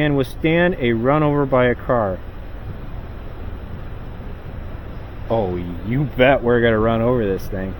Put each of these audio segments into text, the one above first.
can withstand a run over by a car. Oh, you bet we're gonna run over this thing.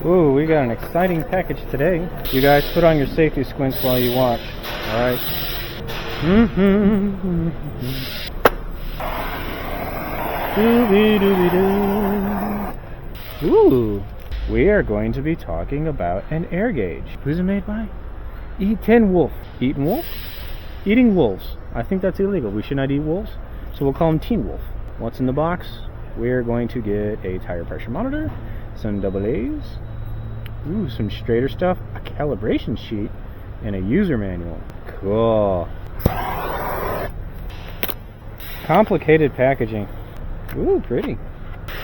Ooh, we got an exciting package today. You guys put on your safety squints while you watch. Alright. Ooh, we are going to be talking about an air gauge. Who's it made by? Etenwolf. Etenwolf? Eating wolves. I think that's illegal. We should not eat wolves. So we'll call him Teen Wolf. What's in the box? We're going to get a tire pressure monitor, some AA's, ooh, some straighter stuff, a calibration sheet, and a user manual. Cool. Complicated packaging. Ooh, pretty.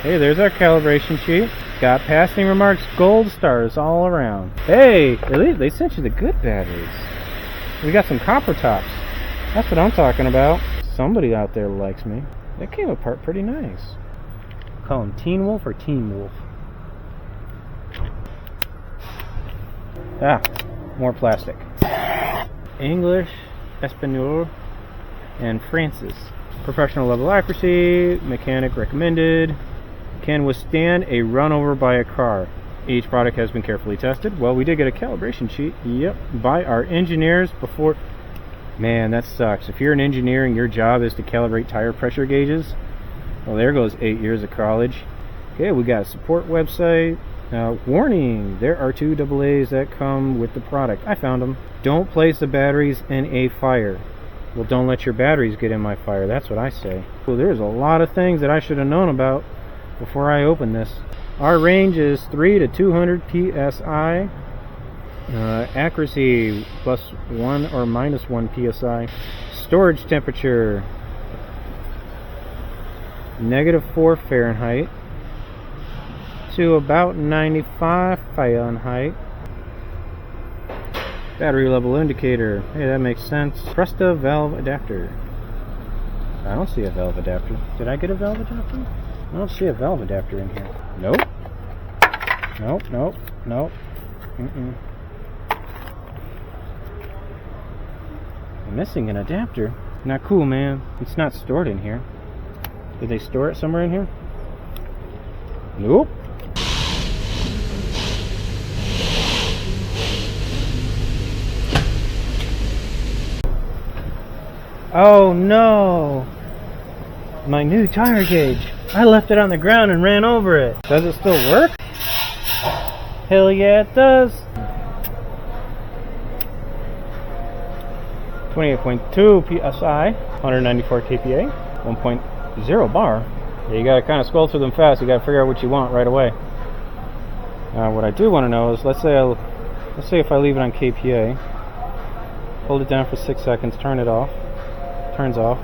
Hey, there's our calibration sheet. Got passing remarks, gold stars all around. Hey, they sent you the good batteries. We got some copper tops. That's what I'm talking about. Somebody out there likes me. That came apart pretty nice. Call him Teen Wolf or Teen Wolf? Ah, more plastic. English, Espanol, and Francis. Professional level accuracy, mechanic recommended, can withstand a run over by a car. Each product has been carefully tested. Well, we did get a calibration sheet, yep, by our engineers before. Man, that sucks. If you're an engineer and your job is to calibrate tire pressure gauges, well, there goes 8 years of college. Okay, we got a support website. Warning, there are 2 AA's that come with the product. I found them. Don't place the batteries in a fire. Well, don't let your batteries get in my fire. That's what I say. Well, there's a lot of things that I should have known about before I opened this. Our range is 3 to 200 psi. Accuracy +1 or -1 psi. Storage temperature -4 Fahrenheit to about 95 Fahrenheit. Battery level indicator. Hey, that makes sense. Presta valve adapter. I don't see a valve adapter. Did I get a valve adapter? I don't see a valve adapter in here. Nope. Nope, nope, nope. I'm missing an adapter. Not cool, man. It's not stored in here. Did they store it somewhere in here? Nope. Oh no! My new tire gauge. I left it on the ground and ran over it. Does it still work? Hell yeah, it does. 28.2 psi, 194 kPa, 1.0 bar. Yeah, you gotta kind of scroll through them fast. You gotta figure out what you want right away. What I do want to know is, let's say if I leave it on kPa, hold it down for 6 seconds, turn it off. Turns off.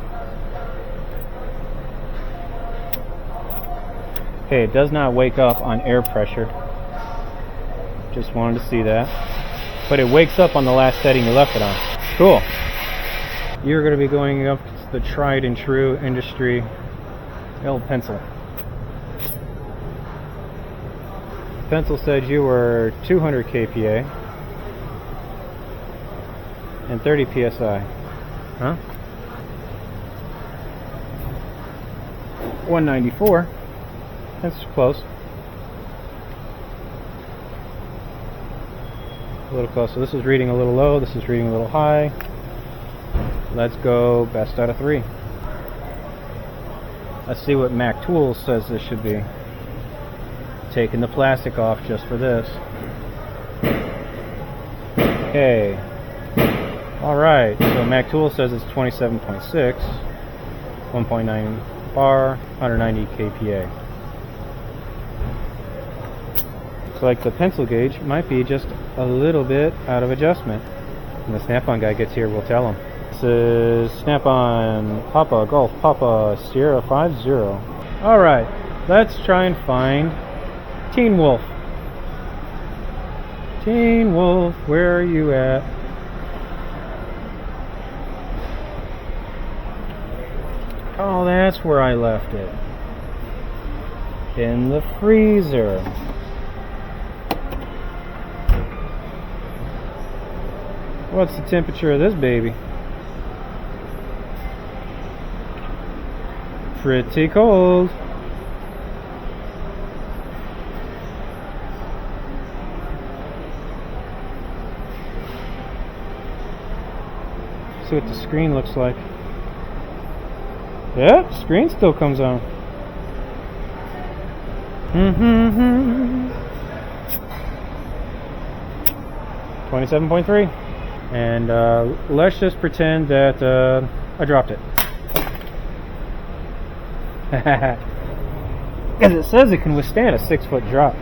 Okay, it does not wake up on air pressure. Just wanted to see that. But it wakes up on the last setting you left it on. Cool. You're going to be going up to the tried and true industry L pencil. Pencil said you were 200 kPa and 30 psi. Huh? 194. That's close. A little close. So this is reading a little low. This is reading a little high. Let's go best out of 3. Let's see what Mac Tools says this should be. Taking the plastic off just for this. Okay. Alright, so Mac Tools says it's 27.6, 1.9 bar, 190 kPa. Looks like the pencil gauge might be just a little bit out of adjustment. When the Snap-on guy gets here, we'll tell him. This is Snap-on Papa Golf Papa Sierra 50. Alright, let's try and find Teen Wolf. Etenwolf, where are you at? Oh, that's where I left it. In the freezer. What's the temperature of this baby? Pretty cold. See what the screen looks like. Yep, screen still comes on. 27.3. And let's just pretend that I dropped it. Because it says it can withstand a 6-foot drop.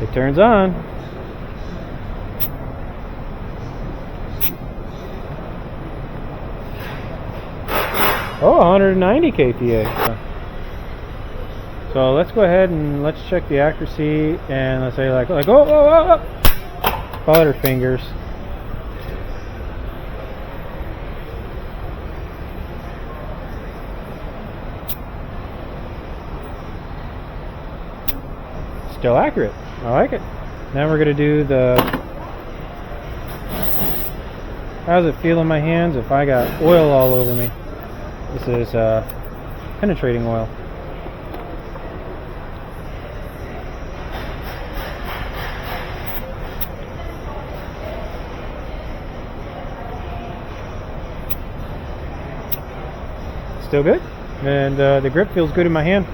It turns on. Oh, 190 kPa. So let's go ahead and let's check the accuracy, and let's say like oh. Butterfingers. Still accurate. I like it. Now we're going to do the... How does it feel in my hands if I got oil all over me? This is penetrating oil. Still good, and the grip feels good in my hand.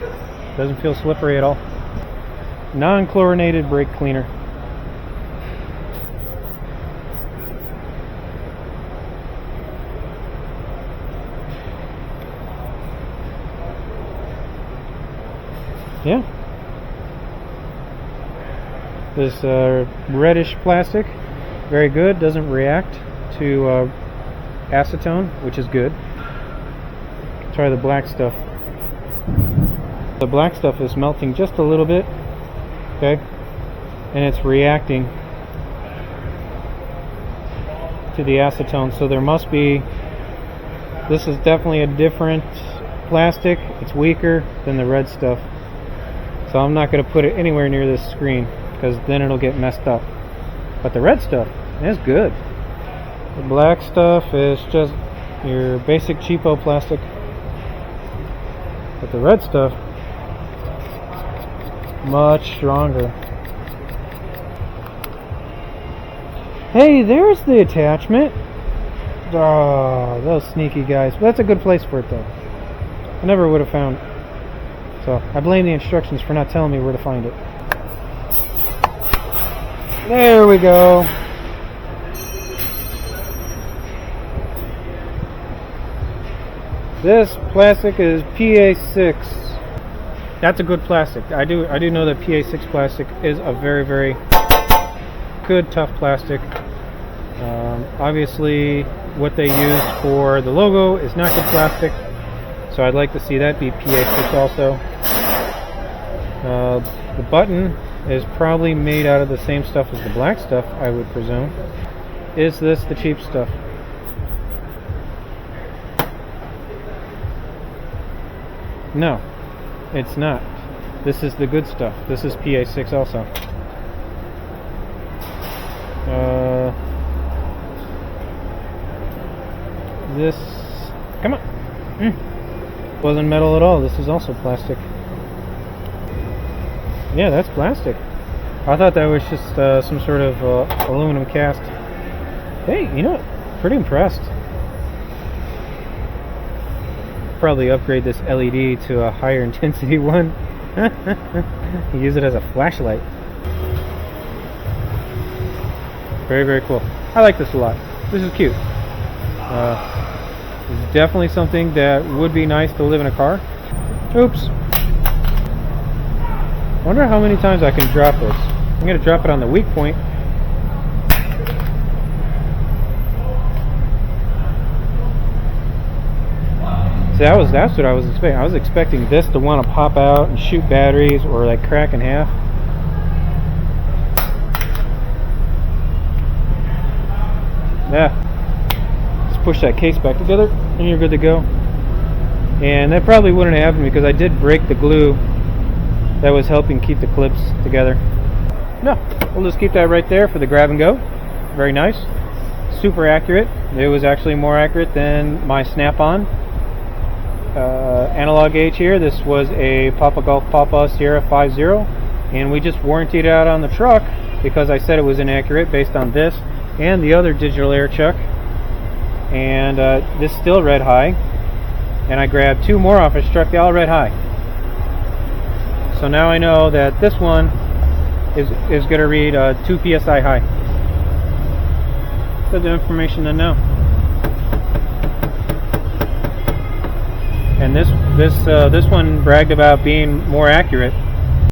Doesn't feel slippery at all. Non-chlorinated brake cleaner. Yeah. This reddish plastic, very good. Doesn't react to acetone, which is good. Try the black stuff. The black stuff is melting just a little bit, okay, and it's reacting to the acetone, so there must be, this is definitely a different plastic. It's weaker than the red stuff, so I'm not going to put it anywhere near this screen because then it'll get messed up. But the red stuff is good. The black stuff is just your basic cheapo plastic. But the red stuff, much stronger. Hey, there's the attachment. Oh, those sneaky guys. But that's a good place for it, though. I never would have found it. So I blame the instructions for not telling me where to find it. There we go. This plastic is PA6. That's a good plastic. I do know that PA6 plastic is a very, very good, tough plastic. Obviously, what they use for the logo is not good plastic, so I'd like to see that be PA6 also. The button is probably made out of the same stuff as the black stuff, I would presume. Is this the cheap stuff? No, it's not. This is the good stuff. This is PA6 also. This, come on. Wasn't metal at all. This is also plastic. Yeah, that's plastic. I thought that was just some sort of aluminum cast. Hey, you know what? Pretty impressed. Probably upgrade this LED to a higher intensity one. Use it as a flashlight. Very, very cool. I like this a lot. This is cute. It's definitely something that would be nice to live in a car. Oops. Wonder how many times I can drop this. I'm going to drop it on the weak point. See, that's what I was expecting. I was expecting this to want to pop out and shoot batteries or like crack in half. Yeah. Just push that case back together and you're good to go. And that probably wouldn't have happened because I did break the glue that was helping keep the clips together. No, we'll just keep that right there for the grab and go. Very nice. Super accurate. It was actually more accurate than my snap-on analog gauge here. This was a Papa Golf Papa Sierra 50, and we just warrantied it out on the truck because I said it was inaccurate based on this and the other digital air chuck. And this still read high, and I grabbed 2 more off his truck. They all read high. So now I know that this one is going to read 2 psi high. Good information to know. And this one bragged about being more accurate.